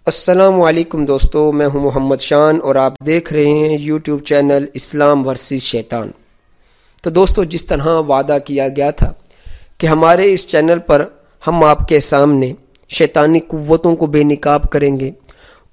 السلام علیکم دوستو، میں ہوں محمد شان اور آپ دیکھ رہے ہیں یوٹیوب چینل اسلام ورسز شیطان۔ تو دوستو، جس طرح وعدہ کیا گیا تھا کہ ہمارے اس چینل پر ہم آپ کے سامنے شیطانی قوتوں کو بے نقاب کریں گے،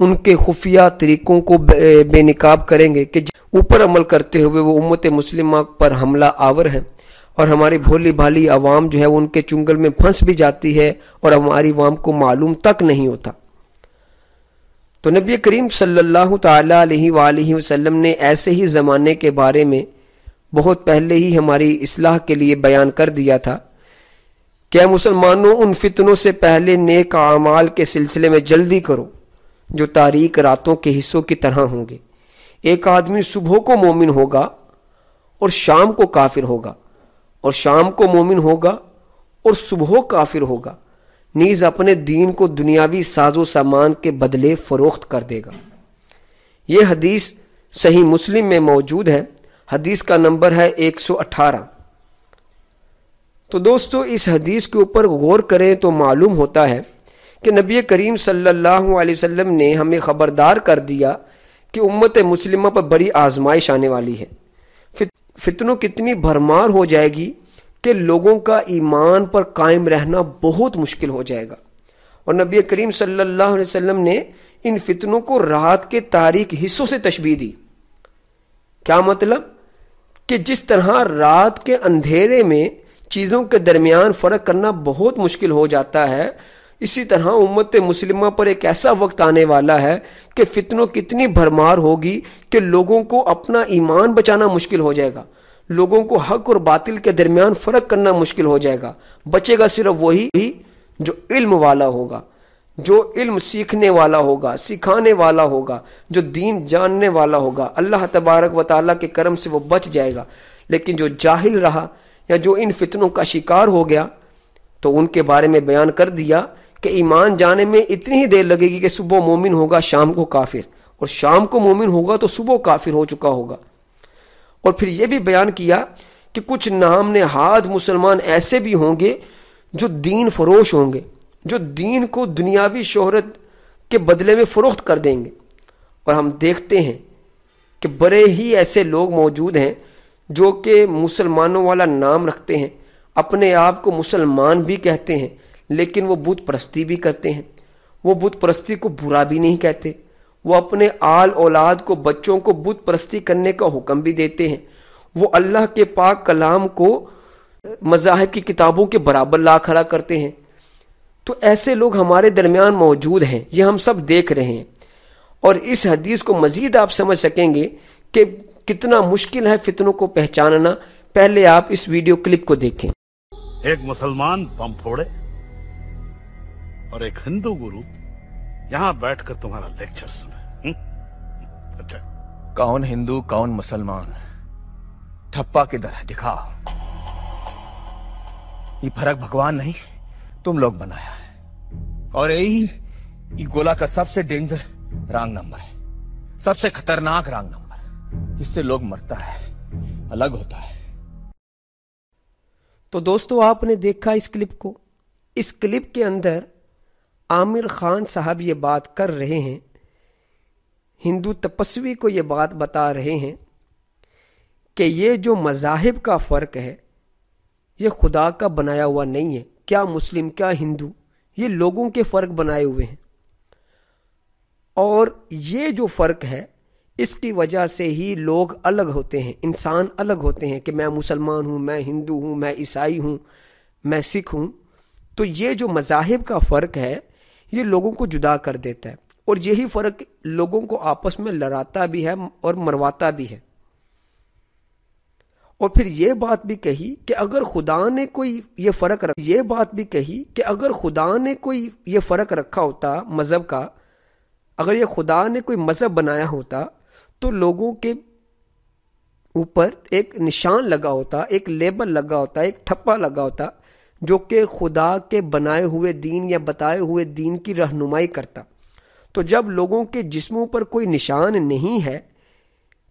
ان کے خفیہ طریقوں کو بے نقاب کریں گے کہ اوپر عمل کرتے ہوئے وہ امت مسلمہ پر حملہ آور ہیں، اور ہماری بھولی بھالی عوام جو ہے وہ ان کے چنگل میں پھنس بھی جاتی ہے اور ہماری عوام کو معلوم تک نہیں ہوتا۔ تو نبی کریم صلی اللہ تعالی علیہ وآلہ وسلم نے ایسے ہی زمانے کے بارے میں بہت پہلے ہی ہماری اصلاح کے لیے بیان کر دیا تھا کہ اے مسلمانوں، ان فتنوں سے پہلے نیک اعمال کے سلسلے میں جلدی کرو جو تاریک راتوں کے حصوں کی طرح ہوں گے۔ ایک آدمی صبح کو مومن ہوگا اور شام کو کافر ہوگا، اور شام کو مومن ہوگا اور صبح کافر ہوگا، نیز اپنے دین کو دنیاوی ساز و سامان کے بدلے فروخت کر دے گا۔ یہ حدیث صحیح مسلم میں موجود ہے، حدیث کا نمبر ہے 118۔ تو دوستو، اس حدیث کے اوپر غور کریں تو معلوم ہوتا ہے کہ نبی کریم صلی اللہ علیہ وسلم نے ہمیں خبردار کر دیا کہ امت مسلمہ پر بڑی آزمائش آنے والی ہے۔ فتنوں کتنی بھرمار ہو جائے گی کہ لوگوں کا ایمان پر قائم رہنا بہت مشکل ہو جائے گا، اور نبی کریم صلی اللہ علیہ وسلم نے ان فتنوں کو رات کے تاریک حصوں سے تشبیہ دی۔ کیا مطلب؟ کہ جس طرح رات کے اندھیرے میں چیزوں کے درمیان فرق کرنا بہت مشکل ہو جاتا ہے، اسی طرح امت مسلمہ پر ایک ایسا وقت آنے والا ہے کہ فتنوں کتنی بھرمار ہوگی کہ لوگوں کو اپنا ایمان بچانا مشکل ہو جائے گا، لوگوں کو حق اور باطل کے درمیان فرق کرنا مشکل ہو جائے گا۔ بچے گا صرف وہی جو علم والا ہوگا، جو علم سیکھنے والا ہوگا، سکھانے والا ہوگا، جو دین جاننے والا ہوگا۔ اللہ تبارک و تعالیٰ کے کرم سے وہ بچ جائے گا، لیکن جو جاہل رہا یا جو ان فتنوں کا شکار ہو گیا تو ان کے بارے میں بیان کر دیا کہ ایمان جانے میں اتنی ہی دیر لگے گی کہ صبح مومن ہوگا شام کو کافر، اور شام کو مومن ہوگا تو صبح کافر ہو چکا ہوگا۔ اور پھر یہ بھی بیان کیا کہ کچھ نام نہاد مسلمان ایسے بھی ہوں گے جو دین فروش ہوں گے، جو دین کو دنیاوی شہرت کے بدلے میں فروخت کر دیں گے۔ اور ہم دیکھتے ہیں کہ بڑے ہی ایسے لوگ موجود ہیں جو کہ مسلمانوں والا نام رکھتے ہیں، اپنے آپ کو مسلمان بھی کہتے ہیں، لیکن وہ بت پرستی بھی کرتے ہیں۔ وہ بت پرستی کو برا بھی نہیں کہتے، وہ اپنے آل اولاد کو، بچوں کو بت پرستی کرنے کا حکم بھی دیتے ہیں۔ وہ اللہ کے پاک کلام کو مذاہب کی کتابوں کے برابر لا کھڑا کرتے ہیں۔ تو ایسے لوگ ہمارے درمیان موجود ہیں، یہ ہم سب دیکھ رہے ہیں۔ اور اس حدیث کو مزید آپ سمجھ سکیں گے کہ کتنا مشکل ہے فتنوں کو پہچاننا، پہلے آپ اس ویڈیو کلپ کو دیکھیں۔ ایک مسلمان بم پھوڑے اور ایک ہندو گرو یہاں بیٹھ کر تمہارا لیکچر سنے۔ اچھا، کون ہندو کون مسلمان؟ ٹھپا کدھر ہے؟ دکھاؤ۔ یہ فرق بھگوان نہیں تم لوگ بنایا ہے، اور یہ گولا کا سب سے ڈینجر رانگ نمبر ہے، سب سے خطرناک رانگ نمبر۔ اس سے لوگ مرتا ہے، الگ ہوتا ہے۔ تو دوستو، آپ نے دیکھا اس کلپ کو۔ اس کلپ کے اندر عامر خان صاحب یہ بات کر رہے ہیں، ہندو تپسوی کو یہ بات بتا رہے ہیں کہ یہ جو مذاہب کا فرق ہے یہ خدا کا بنایا ہوا نہیں ہے، کیا مسلم کیا ہندو، یہ لوگوں کے فرق بنائے ہوئے ہیں، اور یہ جو فرق ہے اس کی وجہ سے ہی لوگ الگ ہوتے ہیں، انسان الگ ہوتے ہیں کہ میں مسلمان ہوں، میں ہندو ہوں، میں عیسائی ہوں، میں سکھ ہوں۔ تو یہ جو مذاہب کا فرق ہے یہ لوگوں کو جدا کر دیتا ہے، اور یہی فرق لوگوں کو آپس میں لڑاتا بھی ہے اور مرواتا بھی ہے۔ اور پھر یہ بات بھی کہی کہ اگر خدا نے کوئی یہ فرق رکھا ہوتا مذہب کا، اگر یہ خدا نے کوئی مذہب بنایا ہوتا تو لوگوں کے اوپر ایک نشان لگا ہوتا، ایک لیبل لگا ہوتا، ایک ٹھپا لگا ہوتا جو کہ خدا کے بنائے ہوئے دین یا بتائے ہوئے دین کی رہنمائی کرتا۔ تو جب لوگوں کے جسموں پر کوئی نشان نہیں ہے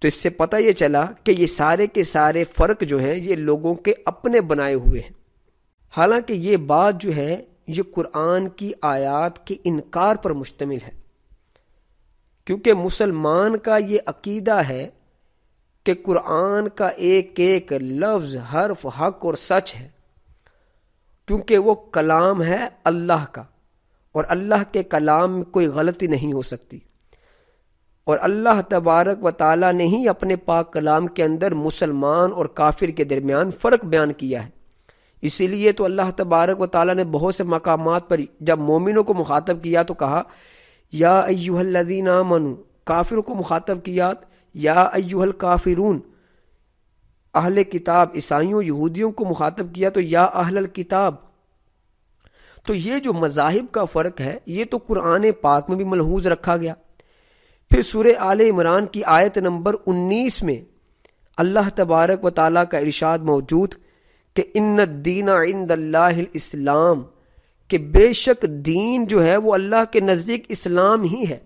تو اس سے پتہ یہ چلا کہ یہ سارے کے سارے فرق جو ہیں یہ لوگوں کے اپنے بنائے ہوئے ہیں۔ حالانکہ یہ بات جو ہے یہ قرآن کی آیات کے انکار پر مشتمل ہے۔ کیونکہ مسلمان کا یہ عقیدہ ہے کہ قرآن کا ایک ایک لفظ، حرف حق اور سچ ہے، کیونکہ وہ کلام ہے اللہ کا، اور اللہ کے کلام میں کوئی غلطی نہیں ہو سکتی، اور اللہ تبارک و تعالیٰ نے ہی اپنے پاک کلام کے اندر مسلمان اور کافر کے درمیان فرق بیان کیا ہے۔ اسی لیے تو اللہ تبارک و تعالیٰ نے بہت سے مقامات پر جب مومنوں کو مخاطب کیا تو کہا یا ایھا الذین آمنوا، کافروں کو مخاطب کیا یا ایھا الکافرون، اہل کتاب عیسائیوں یہودیوں کو مخاطب کیا تو یا اہل الکتاب۔ تو یہ جو مذاہب کا فرق ہے یہ تو قرآن پاک میں بھی ملحوظ رکھا گیا۔ پھر سورہ آل عمران کی آیت نمبر 19 میں اللہ تبارک و تعالیٰ کا ارشاد موجود کہ ان الدین عند اللہ الاسلام، کہ بے شک دین جو ہے وہ اللہ کے نزدیک اسلام ہی ہے،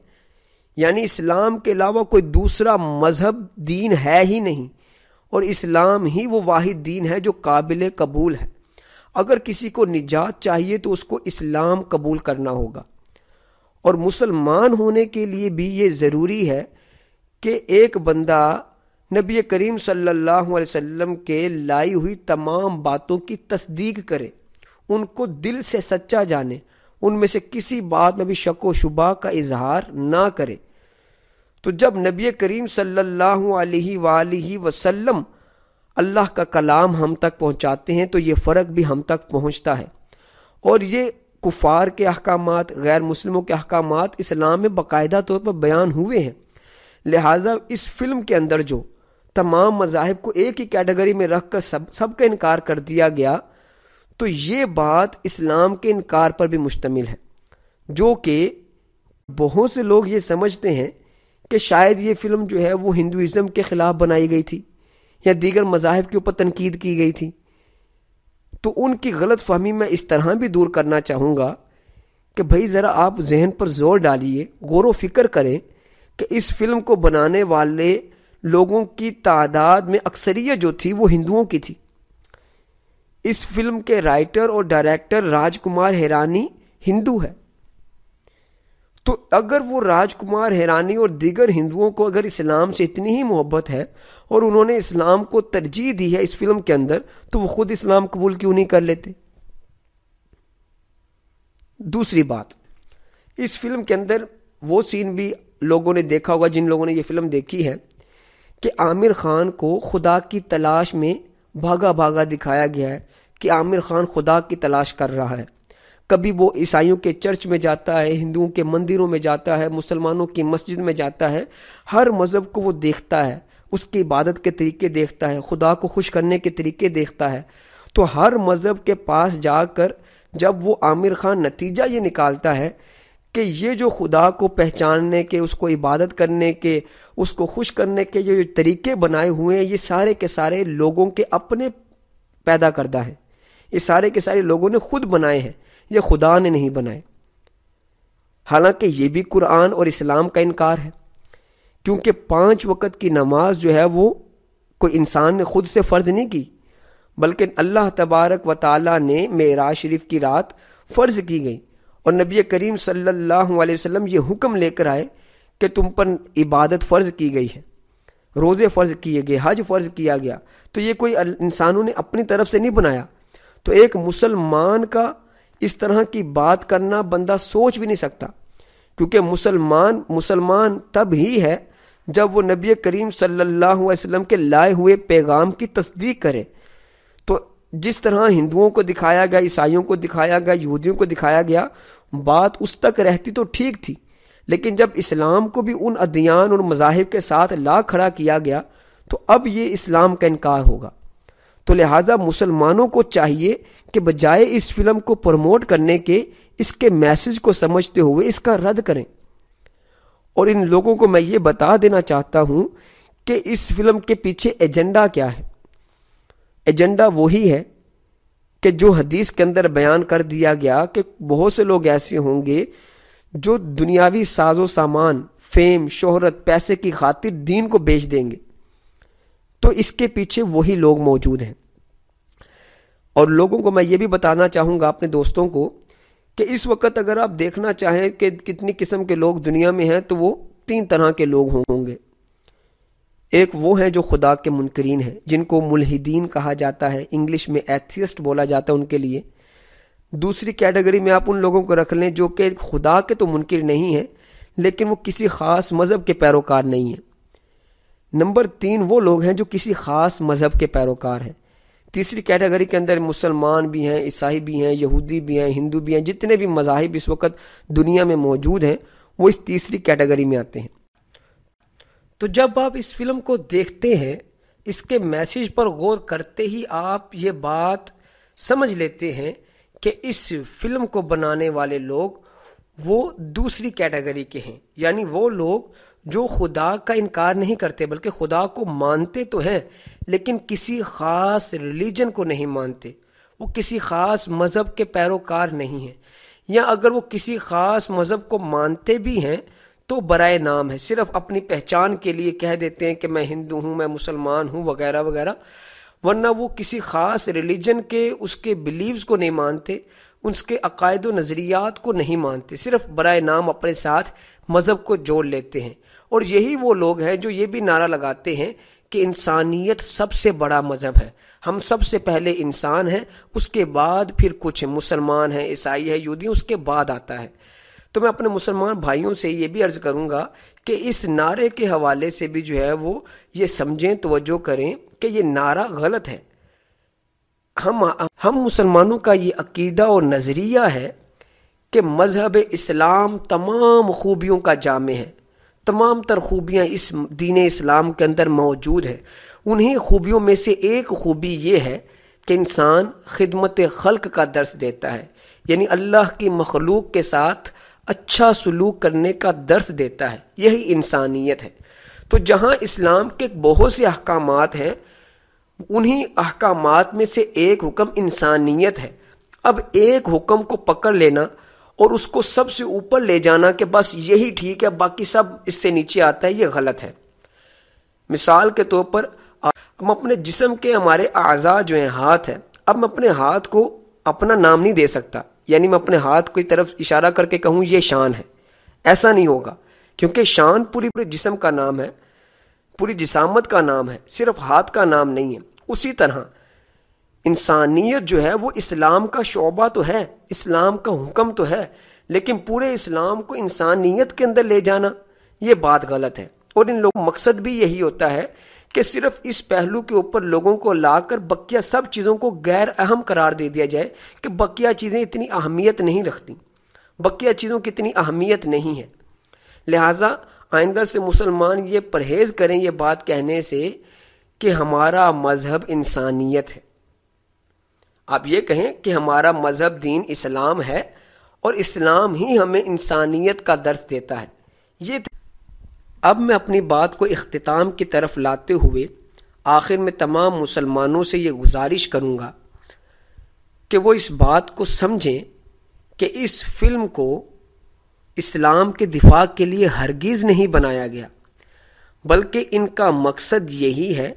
یعنی اسلام کے علاوہ کوئی دوسرا مذہب دین ہے ہی نہیں، اور اسلام ہی وہ واحد دین ہے جو قابل قبول ہے۔ اگر کسی کو نجات چاہیے تو اس کو اسلام قبول کرنا ہوگا، اور مسلمان ہونے کے لیے بھی یہ ضروری ہے کہ ایک بندہ نبی کریم صلی اللہ علیہ وسلم کے لائی ہوئی تمام باتوں کی تصدیق کرے، ان کو دل سے سچا جانے، ان میں سے کسی بات میں بھی شک و شبہ کا اظہار نہ کرے۔ تو جب نبی کریم صلی اللہ علیہ وآلہ وسلم اللہ کا کلام ہم تک پہنچاتے ہیں تو یہ فرق بھی ہم تک پہنچتا ہے، اور یہ کفار کے احکامات، غیر مسلموں کے احکامات اسلام میں باقاعدہ طور پر بیان ہوئے ہیں۔ لہٰذا اس فلم کے اندر جو تمام مذاہب کو ایک ہی کیٹیگری میں رکھ کر سب کا انکار کر دیا گیا، تو یہ بات اسلام کے انکار پر بھی مشتمل ہے، جو کہ بہت سے لوگ یہ سمجھتے ہیں کہ شاید یہ فلم جو ہے وہ ہندوازم کے خلاف بنائی گئی تھی یا دیگر مذاہب کے اوپر تنقید کی گئی تھی۔ تو ان کی غلط فہمی میں اس طرح بھی دور کرنا چاہوں گا کہ بھائی ذرا آپ ذہن پر زور ڈالیے، غور و فکر کریں کہ اس فلم کو بنانے والے لوگوں کی تعداد میں اکثریت جو تھی وہ ہندوؤں کی تھی۔ اس فلم کے رائٹر اور ڈائریکٹر راج کمار ہیرانی ہندو ہے، تو اگر وہ راج کمار ہیرانی اور دیگر ہندوؤں کو اگر اسلام سے اتنی ہی محبت ہے اور انہوں نے اسلام کو ترجیح دی ہے اس فلم کے اندر، تو وہ خود اسلام قبول کیوں نہیں کر لیتے؟ دوسری بات، اس فلم کے اندر وہ سین بھی لوگوں نے دیکھا ہوگا جن لوگوں نے یہ فلم دیکھی ہے کہ عامر خان کو خدا کی تلاش میں بھاگا بھاگا دکھایا گیا ہے کہ عامر خان خدا کی تلاش کر رہا ہے۔ کبھی وہ عیسائیوں کے چرچ میں جاتا ہے، ہندوؤں کے مندروں میں جاتا ہے، مسلمانوں کی مسجد میں جاتا ہے، ہر مذہب کو وہ دیکھتا ہے، اس کی عبادت کے طریقے دیکھتا ہے، خدا کو خوش کرنے کے طریقے دیکھتا ہے۔ تو ہر مذہب کے پاس جا کر جب وہ عامر خان نتیجہ یہ نکالتا ہے کہ یہ جو خدا کو پہچاننے کے، اس کو عبادت کرنے کے، اس کو خوش کرنے کے جو طریقے بنائے ہوئے ہیں، یہ سارے کے سارے لوگوں کے اپنے پیدا کردہ ہیں، یہ سارے کے سارے لوگوں نے خود بنائے ہیں، یہ خدا نے نہیں بنائے۔ حالانکہ یہ بھی قرآن اور اسلام کا انکار ہے، کیونکہ 5 وقت کی نماز جو ہے وہ کوئی انسان نے خود سے فرض نہیں کی، بلکہ اللہ تبارک و تعالیٰ نے معراج شریف کی رات فرض کی گئی، اور نبی کریم صلی اللہ علیہ وسلم یہ حکم لے کر آئے کہ تم پر عبادت فرض کی گئی ہے، روزے فرض کیے گئے، حج فرض کیا گیا۔ تو یہ کوئی انسانوں نے اپنی طرف سے نہیں بنایا۔ تو ایک مسلمان کا اس طرح کی بات کرنا بندہ سوچ بھی نہیں سکتا، کیونکہ مسلمان تب ہی ہے جب وہ نبی کریم صلی اللہ علیہ وسلم کے لائے ہوئے پیغام کی تصدیق کرے۔ تو جس طرح ہندوؤں کو دکھایا گیا، عیسائیوں کو دکھایا گیا، یہودیوں کو دکھایا گیا، بات اس تک رہتی تو ٹھیک تھی، لیکن جب اسلام کو بھی ان ادیان اور مذاہب کے ساتھ لا کھڑا کیا گیا تو اب یہ اسلام کا انکار ہوگا۔ تو لہٰذا مسلمانوں کو چاہیے کہ بجائے اس فلم کو پروموٹ کرنے کے، اس کے میسج کو سمجھتے ہوئے اس کا رد کریں۔ اور ان لوگوں کو میں یہ بتا دینا چاہتا ہوں کہ اس فلم کے پیچھے ایجنڈا کیا ہے۔ ایجنڈا وہی ہے کہ جو حدیث کے اندر بیان کر دیا گیا کہ بہت سے لوگ ایسے ہوں گے جو دنیاوی ساز و سامان، فیم، شہرت، پیسے کی خاطر دین کو بیچ دیں گے۔ تو اس کے پیچھے وہی لوگ موجود ہیں۔ اور لوگوں کو میں یہ بھی بتانا چاہوں گا، اپنے دوستوں کو، کہ اس وقت اگر آپ دیکھنا چاہیں کہ کتنی قسم کے لوگ دنیا میں ہیں تو وہ 3 طرح کے لوگ ہوں گے۔ ایک وہ ہیں جو خدا کے منکرین ہیں، جن کو ملحدین کہا جاتا ہے، انگلش میں ایتھیسٹ بولا جاتا ہے ان کے لیے۔ دوسری کیٹیگری میں آپ ان لوگوں کو رکھ لیں جو کہ خدا کے تو منکر نہیں ہیں لیکن وہ کسی خاص مذہب کے پیروکار نہیں ہیں۔ نمبر 3 وہ لوگ ہیں جو کسی خاص مذہب کے پیروکار ہیں۔ تیسری کیٹیگری کے اندر مسلمان بھی ہیں، عیسائی بھی ہیں، یہودی بھی ہیں، ہندو بھی ہیں، جتنے بھی مذاہب اس وقت دنیا میں موجود ہیں وہ اس تیسری کیٹیگری میں آتے ہیں۔ تو جب آپ اس فلم کو دیکھتے ہیں، اس کے میسیج پر غور کرتے ہی آپ یہ بات سمجھ لیتے ہیں کہ اس فلم کو بنانے والے لوگ وہ دوسری کیٹیگری کے ہیں، یعنی وہ لوگ جو خدا کا انکار نہیں کرتے بلکہ خدا کو مانتے تو ہیں لیکن کسی خاص ریلیجن کو نہیں مانتے، وہ کسی خاص مذہب کے پیروکار نہیں ہیں، یا اگر وہ کسی خاص مذہب کو مانتے بھی ہیں تو برائے نام ہے، صرف اپنی پہچان کے لیے کہہ دیتے ہیں کہ میں ہندو ہوں، میں مسلمان ہوں وغیرہ وغیرہ، ورنہ وہ کسی خاص ریلیجن کے اس کے بیلیوز کو نہیں مانتے، اس کے عقائد و نظریات کو نہیں مانتے، صرف برائے نام اپنے ساتھ مذہب کو جوڑ لیتے ہیں۔ اور یہی وہ لوگ ہیں جو یہ بھی نعرہ لگاتے ہیں کہ انسانیت سب سے بڑا مذہب ہے، ہم سب سے پہلے انسان ہیں، اس کے بعد پھر کچھ مسلمان ہیں، عیسائی ہے، یہودی اس کے بعد آتا ہے۔ تو میں اپنے مسلمان بھائیوں سے یہ بھی عرض کروں گا کہ اس نعرے کے حوالے سے بھی جو ہے وہ یہ سمجھیں، توجہ کریں کہ یہ نعرہ غلط ہے۔ ہم مسلمانوں کا یہ عقیدہ اور نظریہ ہے کہ مذہب اسلام تمام خوبیوں کا جامع ہے، تمام تر خوبیاں اس دین اسلام کے اندر موجود ہیں۔ انہی خوبیوں میں سے ایک خوبی یہ ہے کہ انسان خدمت خلق کا درس دیتا ہے، یعنی اللہ کی مخلوق کے ساتھ اچھا سلوک کرنے کا درس دیتا ہے، یہی انسانیت ہے۔ تو جہاں اسلام کے بہت سے احکامات ہیں، انہی احکامات میں سے ایک حکم انسانیت ہے۔ اب ایک حکم کو پکڑ لینا اور اس کو سب سے اوپر لے جانا کہ بس یہی ٹھیک ہے، باقی سب اس سے نیچے آتا ہے، یہ غلط ہے۔ مثال کے طور پر ہم اپنے جسم کے ہمارے اعضاء جو ہیں، ہاتھ ہے، اب میں اپنے ہاتھ کو اپنا نام نہیں دے سکتا، یعنی میں اپنے ہاتھ کی طرف اشارہ کر کے کہوں یہ شان ہے، ایسا نہیں ہوگا، کیونکہ شان پوری جسم کا نام ہے، پوری جسامت کا نام ہے، صرف ہاتھ کا نام نہیں ہے۔ اسی طرح انسانیت جو ہے وہ اسلام کا شعبہ تو ہے، اسلام کا حکم تو ہے، لیکن پورے اسلام کو انسانیت کے اندر لے جانا یہ بات غلط ہے۔ اور ان لوگوں کا مقصد بھی یہی ہوتا ہے کہ صرف اس پہلو کے اوپر لوگوں کو لا کر بقیہ سب چیزوں کو غیر اہم قرار دے دیا جائے کہ بقیہ چیزیں اتنی اہمیت نہیں رکھتی، بقیہ چیزوں کی اتنی اہمیت نہیں ہے۔ لہٰذا آئندہ سے مسلمان یہ پرہیز کریں یہ بات کہنے سے کہ ہمارا مذہب انسانیت ہے۔ آپ یہ کہیں کہ ہمارا مذہب دین اسلام ہے اور اسلام ہی ہمیں انسانیت کا درس دیتا ہے۔ اب میں اپنی بات کو اختتام کی طرف لاتے ہوئے آخر میں تمام مسلمانوں سے یہ گزارش کروں گا کہ وہ اس بات کو سمجھیں کہ اس فلم کو اسلام کے دفاع کے لیے ہرگز نہیں بنایا گیا، بلکہ ان کا مقصد یہی ہے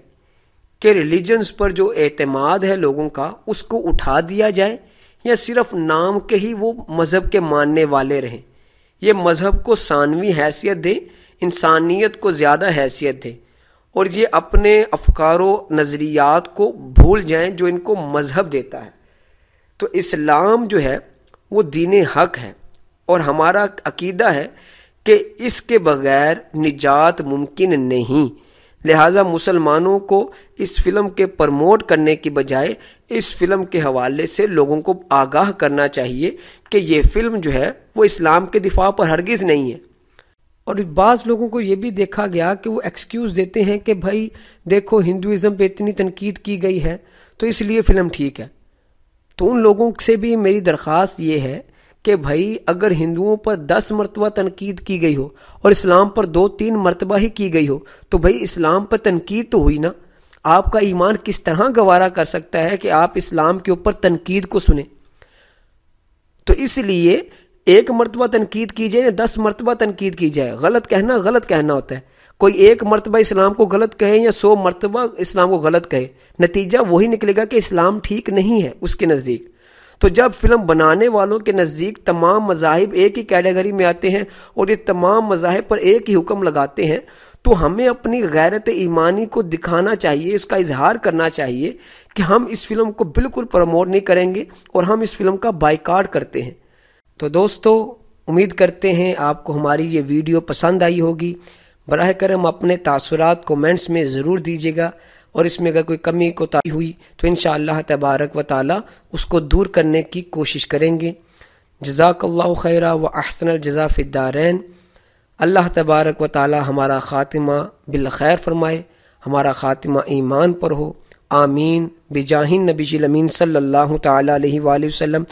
کہ ریلیجنز پر جو اعتماد ہے لوگوں کا اس کو اٹھا دیا جائے، یا صرف نام کے ہی وہ مذہب کے ماننے والے رہیں، یہ مذہب کو ثانوی حیثیت دیں، انسانیت کو زیادہ حیثیت دیں، اور یہ اپنے افکار و نظریات کو بھول جائیں جو ان کو مذہب دیتا ہے۔ تو اسلام جو ہے وہ دین حق ہے، اور ہمارا عقیدہ ہے کہ اس کے بغیر نجات ممکن نہیں۔ لہٰذا مسلمانوں کو اس فلم کے پروموٹ کرنے کی بجائے اس فلم کے حوالے سے لوگوں کو آگاہ کرنا چاہیے کہ یہ فلم جو ہے وہ اسلام کے دفاع پر ہرگز نہیں ہے۔ اور بعض لوگوں کو یہ بھی دیکھا گیا کہ وہ ایکسکیوز دیتے ہیں کہ بھائی دیکھو ہندوازم پہ اتنی تنقید کی گئی ہے تو اس لیے فلم ٹھیک ہے۔ تو ان لوگوں سے بھی میری درخواست یہ ہے کہ بھائی اگر ہندوؤں پر 10 مرتبہ تنقید کی گئی ہو اور اسلام پر 2-3 مرتبہ ہی کی گئی ہو تو بھائی اسلام پر تنقید تو ہوئی نا۔ آپ کا ایمان کس طرح گوارا کر سکتا ہے کہ آپ اسلام کے اوپر تنقید کو سنیں؟ تو اس لیے 1 مرتبہ تنقید کی جائے یا 10 مرتبہ تنقید کی جائے، غلط کہنا ہوتا ہے۔ کوئی 1 مرتبہ اسلام کو غلط کہے یا 100 مرتبہ اسلام کو غلط کہے، نتیجہ وہی نکلے گا کہ اسلام ٹھیک نہیں ہے اس کے نزدیک۔ تو جب فلم بنانے والوں کے نزدیک تمام مذاہب ایک ہی کیٹیگری میں آتے ہیں اور یہ تمام مذاہب پر ایک ہی حکم لگاتے ہیں، تو ہمیں اپنی غیرت ایمانی کو دکھانا چاہیے، اس کا اظہار کرنا چاہیے کہ ہم اس فلم کو بالکل پروموٹ نہیں کریں گے اور ہم اس فلم کا بائیکاٹ کرتے ہیں۔ تو دوستو، امید کرتے ہیں آپ کو ہماری یہ ویڈیو پسند آئی ہوگی۔ براہ کرم اپنے تاثرات کومنٹس میں ضرور دیجیے گا، اور اس میں اگر کوئی کمی کوتاہی ہوئی تو انشاءاللہ تبارک و تعالی اس کو دور کرنے کی کوشش کریں گے۔ جزاک اللہ خیرہ و احسن الجزا فی الدارین۔ اللہ تبارک و تعالی ہمارا خاتمہ بالخیر فرمائے، ہمارا خاتمہ ایمان پر ہو، آمین، بجاہ النبی الامین صلی اللہ تعالی علیہ وآلہ وسلم۔